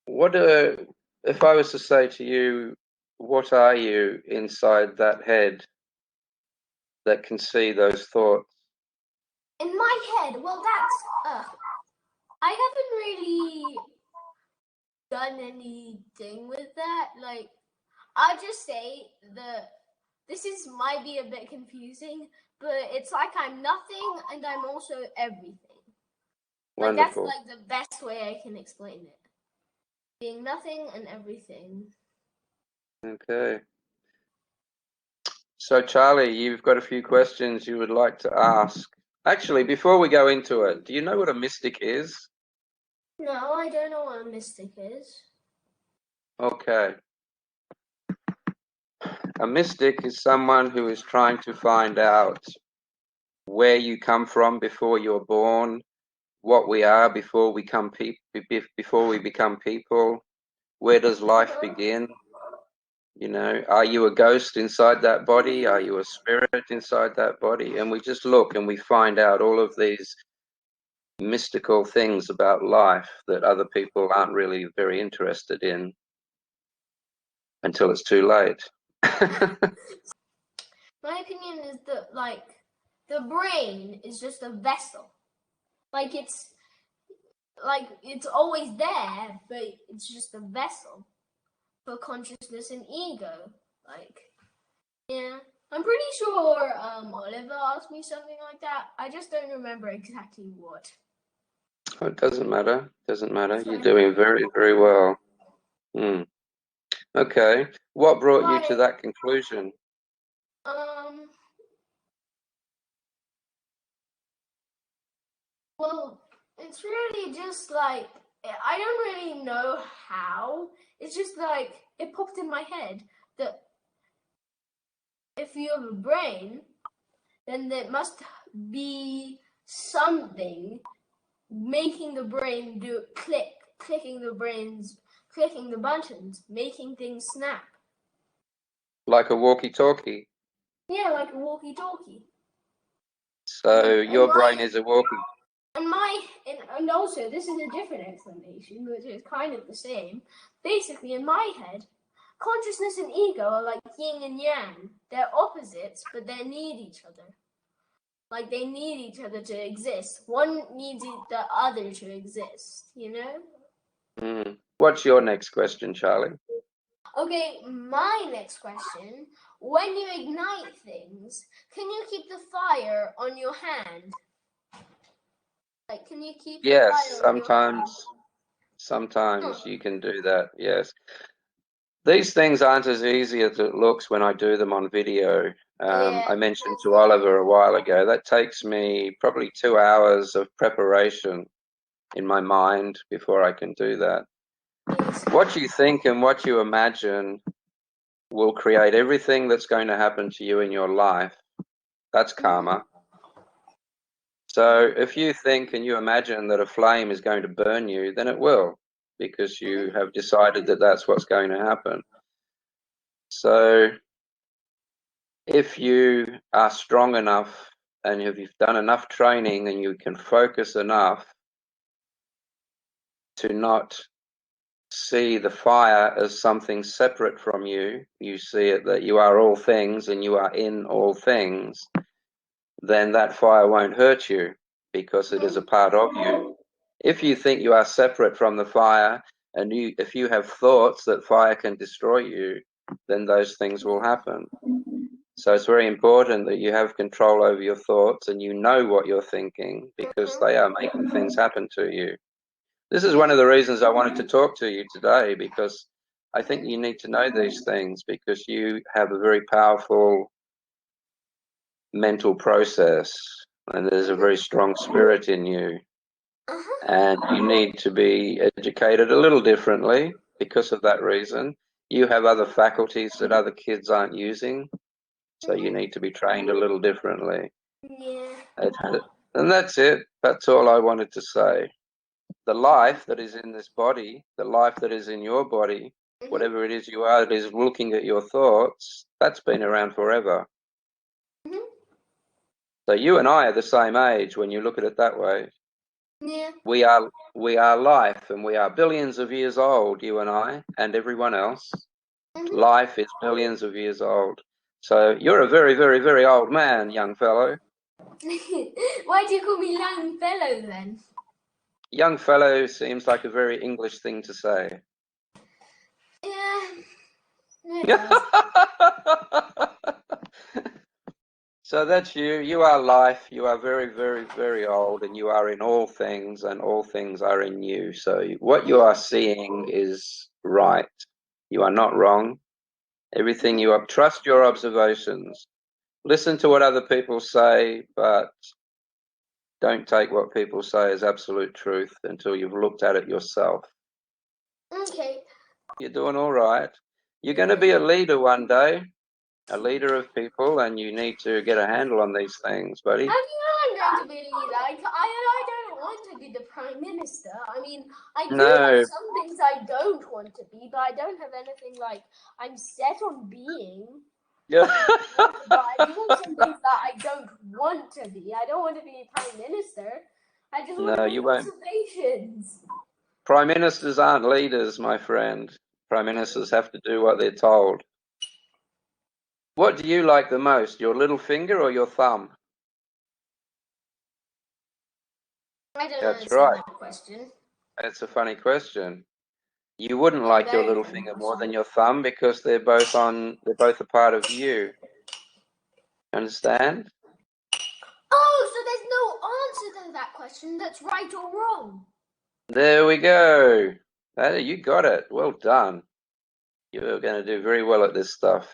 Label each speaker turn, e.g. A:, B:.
A: What if I was to say to you, what are you inside that head that can see those thoughts?
B: In my head, well, that's I haven't really done anything with that. Like, I just say might be a bit confusing, but it's like I'm nothing and I'm also everything. Like, that's
A: Wonderful.
B: like the best way I can explain it. Being nothing and everything.
A: Okay. So, Charlie, you've got a few questions you would like to ask. Actually, before we go into it, do you know what a mystic is?
B: No, I don't know what a mystic is.
A: Okay. A mystic is someone who is trying to find out where you come from before you're born, what we are before we become people. Where does life begin? You know, are you a ghost inside that body? Are you a spirit inside that body? And we just look and we find out all of these mystical things about life that other people aren't really very interested in until it's too late.
B: My opinion is that, like, the brain is just a vessel. Like, it's always there, but it's just a vessel for consciousness and ego. Like, yeah. I'm pretty sure Oliver asked me something like that. I just don't remember exactly what.
A: Oh, it doesn't matter. Doesn't matter. You're doing very, very well. Okay. What brought you to that conclusion?
B: Well, it's really just like, I don't really know how. It's just like, it popped in my head that if you have a brain, then there must be something making the brain do clicking the buttons, making things snap.
A: Like a walkie-talkie.
B: Yeah, like a walkie-talkie.
A: So your brain is a walkie.
B: And also, this is a different explanation, which is kind of the same. Basically, in my head, consciousness and ego are like yin and yang. They're opposites, but they need each other. Like, they need each other to exist. One needs the other to exist, you know?
A: What's your next question, Charlie?
B: Okay, my next question. When you ignite things, can you keep the fire on your hand? Like, can you keep the fire on your hand?
A: Sometimes you can do that, yes. These things aren't as easy as it looks when I do them on video. I mentioned to Oliver a while ago, that takes me probably 2 hours of preparation in my mind before I can do that. What you think and what you imagine will create everything that's going to happen to you in your life. That's karma. So if you think and you imagine that a flame is going to burn you, then it will, because you have decided that that's what's going to happen. So if you are strong enough and if you've done enough training and you can focus enough to not see the fire as something separate from you, you see it that you are all things and you are in all things, then that fire won't hurt you because it is a part of you. If you think you are separate from the fire and if you have thoughts that fire can destroy you, then those things will happen. So it's very important that you have control over your thoughts and you know what you're thinking because they are making things happen to you. This is one of the reasons I wanted to talk to you today, because I think you need to know these things because you have a very powerful mental process and there's a very strong spirit in you. And you need to be educated a little differently because of that reason. You have other faculties that other kids aren't using, so you need to be trained a little differently.
B: Yeah.
A: And that's it. That's all I wanted to say. The life that is in this body, the life that is in your body, whatever it is you are that is looking at your thoughts, that's been around forever. So you and I are the same age when you look at it that way.
B: Yeah.
A: We are life, and we are billions of years old, you and I, and everyone else. Life is billions of years old. So you're a very, very, very old man, young fellow.
B: Why do you call me young fellow then?
A: Young fellow seems like a very English thing to say.
B: Yeah, it does.
A: So that's you. You are life. You are very, very, very old, and you are in all things, and all things are in you. So what you are seeing is right. You are not wrong. Everything you have, trust your observations. Listen to what other people say, but don't take what people say as absolute truth until you've looked at it yourself.
B: Okay.
A: You're doing all right. You're going to be a leader one day, a leader of people, and you need to get a handle on these things, buddy.
B: How do you know I'm going to be a leader? I don't want to be the Prime Minister. I mean, I do have some things I don't want to be, but I don't have anything like I'm set on being.
A: Yeah.
B: But I do have some things that I don't want to be. I don't want to be Prime Minister. I just want to make observations.
A: Prime Ministers aren't leaders, my friend. Prime Ministers have to do what they're told. What do you like the most, your little finger or your thumb?
B: I don't
A: That's
B: understand
A: right.
B: that question.
A: That's a funny question. You wouldn't like your little finger more than your thumb because they're both a part of you. Understand?
B: Oh, so there's no answer to that question that's right or wrong.
A: There we go. You got it. Well done. You're going to do very well at this stuff.